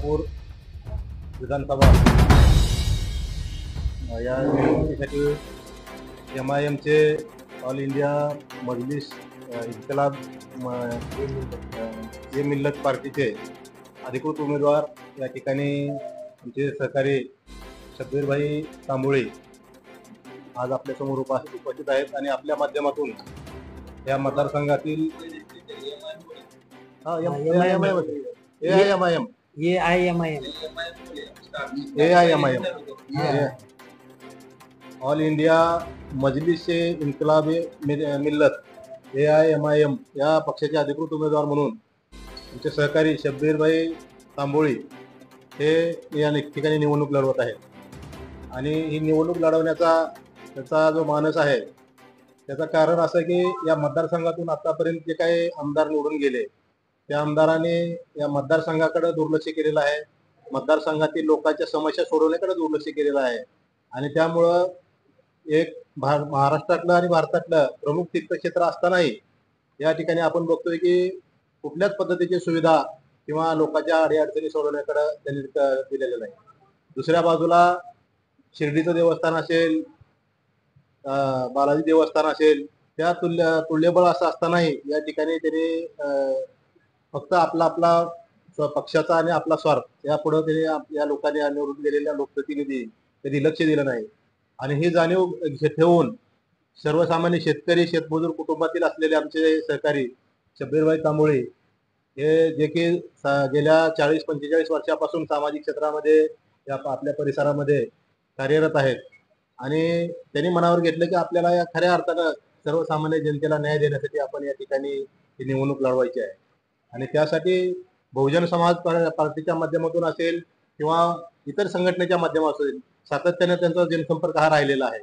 सोलापूर विधानसभा या निवडणुकीसाठी MIMचे all India Majlis इन्कलाब ये मिल्लत पार्टीचे अधिकृत उमेदवार या ठिकाणी आमचे सहकारी शब्बीरभाई तांबोळे आज आपल्यासमोर उपस्थित आहेत आणि आपल्या माध्यमातून या मतदारसंघातील AIMIM ऑल इंडिया मजलिस इन्कलाब मिल्लत AIMIM या पक्षाचे अधिकृत उमेदवार म्हणून आमचे सहकारी शब्बीरभाई तांबोळे हे या ठिकाणी निवडणूक लढवत आहेत आणि ही निवडणूक लढवण्याचा त्याचा जो मानस आहे त्याचं कारण असं की या मतदारसंघातून आतापर्यंत जे काही आमदार निवडून गेले त्या आमदारांनी या मतदारसंघाकडे दुर्लक्ष केलेलं आहे, मतदारसंघातील लोकांच्या समस्या सोडवण्याकडे दुर्लक्ष केलेलं आहे आणि त्यामुळं एक महाराष्ट्रातलं आणि भारतातलं प्रमुख तीर्थक्षेत्र असतानाही या ठिकाणी आपण बघतोय की कुठल्याच पद्धतीची सुविधा किंवा लोकांच्या अडीअडचणी सोडवण्याकडे त्यांनी दिलेलं नाही. दुसऱ्या बाजूला शिर्डीचं देवस्थान असेल, बालाजी देवस्थान असेल, त्या तुल्यबळ असं असतानाही या ठिकाणी त्यांनी फक्त आपला पक्षाचा आणि आपला स्वार्थ या पुढे त्यांनी या लोकांनी निवडून गेलेल्या लोकप्रतिनिधी कधी लक्ष दिलं नाही आणि ही जाणीव ठेवून सर्वसामान्य शेतकरी शेतमजूर कुटुंबातील असलेले आमचे सहकारी शब्बीरभाई तांबोळे हे जे की गेल्या 40-45 वर्षापासून सामाजिक क्षेत्रामध्ये या आपल्या परिसरामध्ये कार्यरत आहेत आणि त्यांनी मनावर घेतलं की आपल्याला या खऱ्या अर्थानं सर्वसामान्य जनतेला न्याय देण्यासाठी आपण या ठिकाणी ही निवडणूक लढवायची आहे आणि त्यासाठी बहुजन समाज पार्टीच्या माध्यमातून असेल किंवा इतर संघटनेच्या माध्यमातून सातत्याने त्यांचा जनसंपर्क हा राहिलेला आहे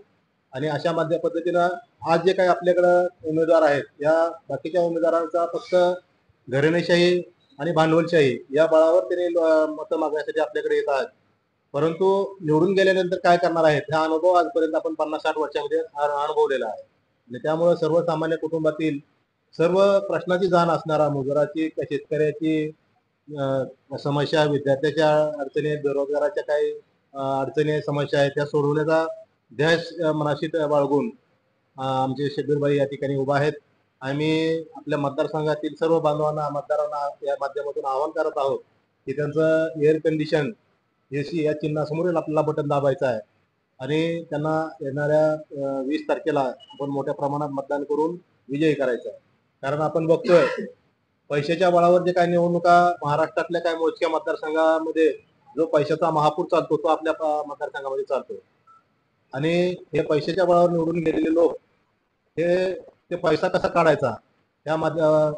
आणि अशा पद्धतीनं आज जे काही आपल्याकडं उमेदवार आहेत या बाकीच्या उमेदवारांचा फक्त घराणेशाही आणि भांडवलशाही या बळावर त्यांनी मतं मागण्यासाठी आपल्याकडे येत आहेत, परंतु निवडून गेल्यानंतर काय करणार आहेत हा अनुभव आजपर्यंत आपण 50-60 वर्षामध्ये अनुभवलेला आहे आणि त्यामुळे सर्वसामान्य कुटुंबातील सर्व प्रश्नाची जाण असणारा मजुराची, शेतकऱ्याची समस्या, विद्यार्थ्याच्या अडचणी, बेरोजगाराच्या काही अडचणी समस्या आहेत त्या सोडवण्याचा ध्यास मनाशी बाळगून आमचे शब्बीरभाई या ठिकाणी उभा आहेत. आम्ही आपल्या मतदारसंघातील सर्व बांधवांना मतदारांना या माध्यमातून आवाहन करत आहोत की त्यांचं एअर कंडिशन AC या चिन्हासमोरील आपल्याला बटन दाबायचं आहे आणि त्यांना येणाऱ्या 20 तारखेला आपण मोठ्या प्रमाणात मतदान करून विजयी करायचं आहे. कारण आपण बघतोय पैशाच्या बळावर जे काही निवडणुका महाराष्ट्रातल्या काही मोजक्या मतदारसंघामध्ये जो पैशाचा महापूर चालतो तो आपल्या मतदारसंघामध्ये चालतो आणि हे पैशाच्या बळावर निवडून गेलेले लोक ते पैसा कसा काढायचा त्या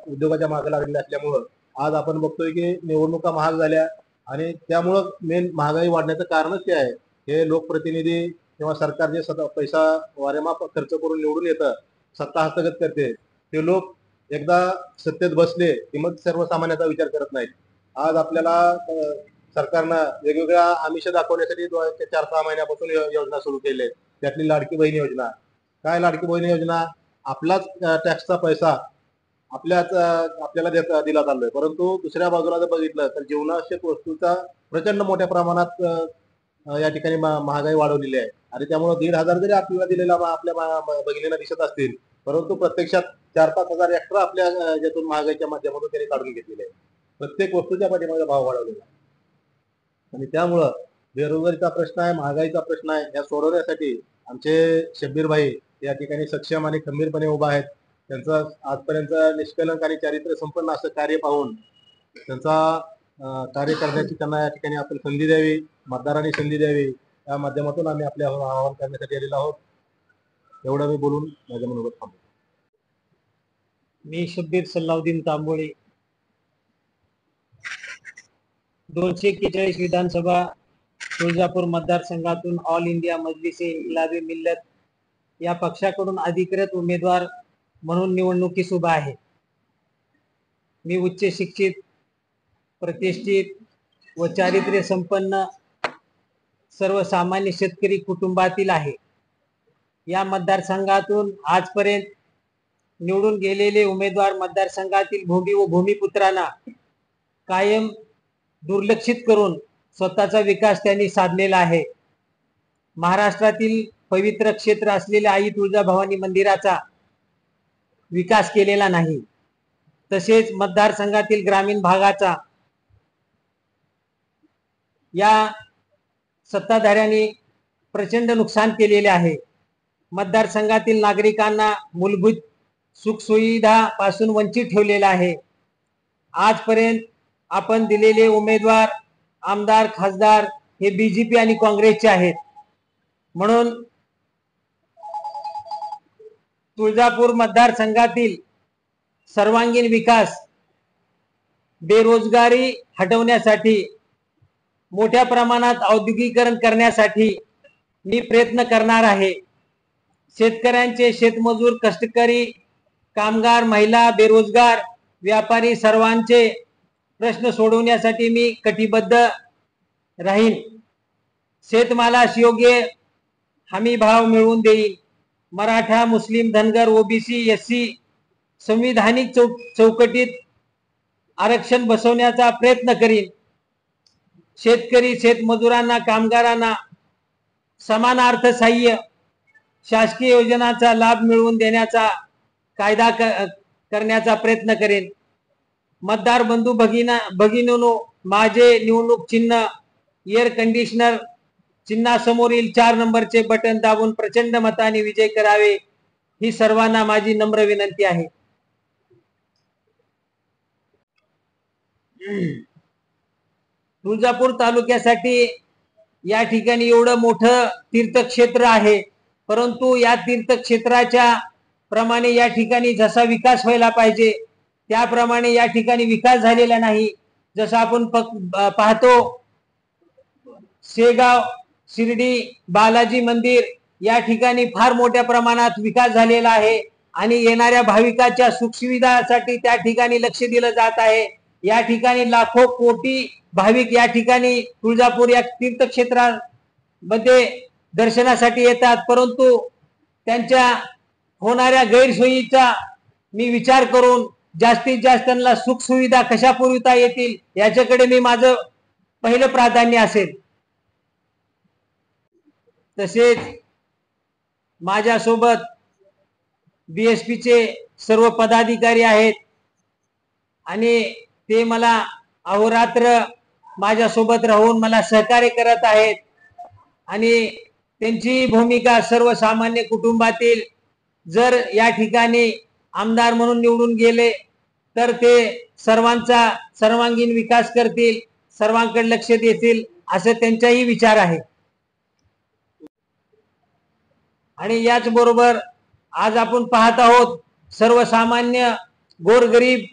उद्योगाच्या मागे लागलेले असल्यामुळं आज आपण बघतोय की निवडणुका महाग झाल्या आणि त्यामुळं मेन महागाई वाढण्याचं कारणच ते आहे. हे लोकप्रतिनिधी किंवा सरकार जे पैसा वारेमाप खर्च करून निवडून येतं, सत्ता हस्तगत करते, ते लोक एकदा सत्तेत बसले की मग सर्वसामान्याचा विचार करत नाहीत. आज आपल्याला सरकारनं वेगवेगळ्या आमिष दाखवण्यासाठी 4-6 महिन्यापासून योजना सुरू केली आहे. त्यातली लाडकी बहीण योजना. काय लाडकी बहीण योजना? आपलाच टॅक्सचा पैसा आपल्याला दिला चाललोय, परंतु दुसऱ्या बाजूला जर बघितलं तर जीवनावश्यक वस्तूचा प्रचंड मोठ्या प्रमाणात या ठिकाणी महागाई वाढवलेली आहे आणि त्यामुळे 1,500 जरी आपल्याला दिलेला आपल्या भगिनींना दिसत असतील, परंतु प्रत्यक्षात 4-5 हजार एक्स्ट्रा आपल्या ज्यातून महागाईच्या माध्यमातून त्यांनी काढून घेतलेले आहे. प्रत्येक वस्तूच्या पाठीमागे भाव वाढवलेला आहे आणि त्यामुळं बेरोजगारीचा प्रश्न आहे, महागाईचा प्रश्न आहे, या सोडवण्यासाठी आमचे शब्बीरभाई या ठिकाणी सक्षम आणि खंबीरपणे उभा आहेत. त्यांचं आजपर्यंत निष्कलंक आणि चारित्र्य संपन्न असं कार्य पाहून त्यांचा कार्य करण्याची त्यांना या ठिकाणी आपण संधी द्यावी, मतदारांनी संधी द्यावी या माध्यमातून आम्ही आपल्या आवाहन करण्यासाठी आलेलो आहोत. एवढं मी बोलून माझ्या मनोगत थांबतो. मी शब्बीर सल्लाउद्दीन तांबोळे 241 विधानसभा तुळजापूर मतदारसंघातून ऑल इंडिया मजलिस इन्कलाब मिल्लत या पक्षाकडून अधिकृत उमेदवार म्हणून निवडणुकीस उभा आहे. मी उच्च शिक्षित, प्रतिष्ठित व चारित्र्य संपन्न सर्वसामान्य शेतकरी कुटुंबातील आहे. या मतदारसंघातून आजपर्यंत निवडून गेलेले उमेदवार मतदारसंघातील भूमी व भूमिपुत्रांना कायम दुर्लक्षित करून स्वतःचा विकास त्यांनी साधलेला आहे. महाराष्ट्रातील पवित्र क्षेत्र असलेल्या आई तुळजाभवानी मंदिराचा विकास केलेला नाही. तसेच मतदारसंघातील ग्रामीण भागाचा या सत्ताधाऱ्यांनी प्रचंड नुकसान केलेले आहे. मतदारसंघातील नागरिकांना मूलभूत सुखसुविधा पासून वंचित ठेवलेला आहे. आजपर्यंत आपण दिलेले उमेदवार, आमदार, खासदार हे बीजेपी आणि काँग्रेसचे आहेत. म्हणून तुळजापूर मतदारसंघातील सर्वांगीण विकास, बेरोजगारी हटवण्यासाठी, मोठ्या प्रमाणात औद्योगिकीकरण करण्यासाठी मी प्रयत्न करणार आहे. शेतकऱ्यांचे, शेतमजूर, कष्टकरी, कामगार, महिला, बेरोजगार, व्यापारी सर्वांचे प्रश्न सोडवण्यासाठी मी कटिबद्ध राहीन. शेतमालास योग्य हमी भाव मिळवून देईन. मराठा, मुस्लिम, धनगर, ओबीसी, एससी संविधानिक चौकटीत आरक्षण बसवण्याचा प्रयत्न करीन. शेतकरी, शेतमजुरांना, कामगारांना समान अर्थसहाय्य, शासकीय योजनांचा लाभ मिळवून देण्याचा कायदा करण्याचा प्रयत्न करेन. मतदार बंधू भगिनींनो, माझे निवडणूक चिन्ह एअर कंडिशनर चिन्हासमोरील 4 नंबरचे बटन दाबून प्रचंड मताने विजय करावे, ही सर्वांना माझी नम्र विनंती आहे. तुळजापूर तालुक्यासाठी या ठिकाणी एवढं मोठं तीर्थक्षेत्र आहे, परंतु या तीर्थक्षेत्राच्या प्रमाणे या ठिकाणी जसा विकास व्हायला पाहिजे त्याप्रमाणे या ठिकाणी विकास झालेला नाही. जसं आपण पाहतो, शेगाव, शिर्डी, बालाजी मंदिर या ठिकाणी फार मोठ्या प्रमाणात विकास झालेला आहे आणि येणाऱ्या भाविकांच्या सुखसुविधासाठी त्या ठिकाणी लक्ष दिलं जात आहे. या ठिकाणी लाखो कोटी भाविक या ठिकाणी तुळजापूर या तीर्थक्षेत्रामध्ये दर्शनासाठी येतात, परंतु त्यांच्या होणाऱ्या गैरसोयीचा मी विचार करून जास्तीत जास्त त्यांना सुख सुविधा कशा पुरविता येतील याच्याकडे मी माझं पहिलं प्राधान्य असेल. तसेच माझ्यासोबत बीएसपीचे सर्व पदाधिकारी आहेत आणि ते मला अहोरात्र माझ्यासोबत राहून मला सहकार्य करत आहेत आणि त्यांची भूमिका सर्वसामान्य कुटुंबातील जर या ठिकाणी आमदार म्हणून निवडून गेले तर ते सर्वांचा सर्वांगीण विकास करतील, सर्वांकडे लक्ष देतील असे त्यांचाही विचार आहे. आणि याच बरोबर आज आपण पाहत आहोत, सर्वसामान्य गोरगरीब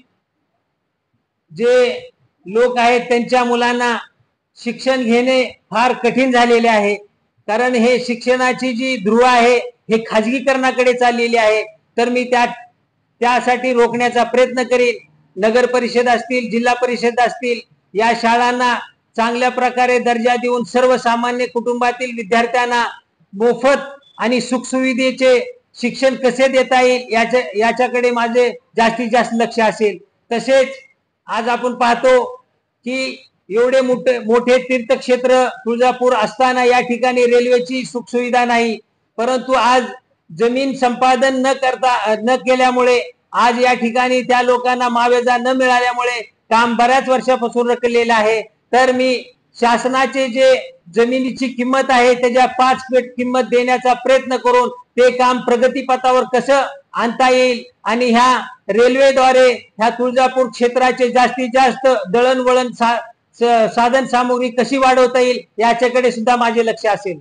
जे लोक आहेत त्यांच्या मुलांना शिक्षण घेणे फार कठीण झालेले आहे. कारण हे शिक्षणाची जी ध्रुव आहे हे खाजगीकरणाकडे चाललेली आहे. तर मी त्यासाठी रोखण्याचा प्रयत्न करीन. नगर परिषद असतील, जिल्हा परिषद असतील, या शाळांना चांगल्या प्रकारे दर्जा देऊन सर्वसामान्य कुटुंबातील विद्यार्थ्यांना मोफत आणि सुखसुविधेचे शिक्षण कसे देता येईल याच्याकडे माझे जास्तीत जास्त लक्ष असेल. तसेच आज आपण पाहतो की एवढे मोठे तीर्थक्षेत्र तुळजापूर असताना या ठिकाणी रेल्वेची सुखसुविधा नाही, परंतु आज जमीन संपादन न केल्यामुळे आज या ठिकाणी त्या लोकांना मावेजा न मिळाल्यामुळे काम बऱ्याच वर्षापासून रखडलेलं आहे. तर मी शासनाचे जे जमिनीची किंमत आहे त्याच्या 5 पट किंमत देण्याचा प्रयत्न करून ते काम प्रगतीपथावर कसं आणता येईल आणि ह्या रेल्वेद्वारे ह्या तुळजापूर क्षेत्राचे जास्तीत जास्त दळणवळण साधन सामुग्री कशी वाढवता येईल याच्याकडे सुद्धा माझे लक्ष असेल.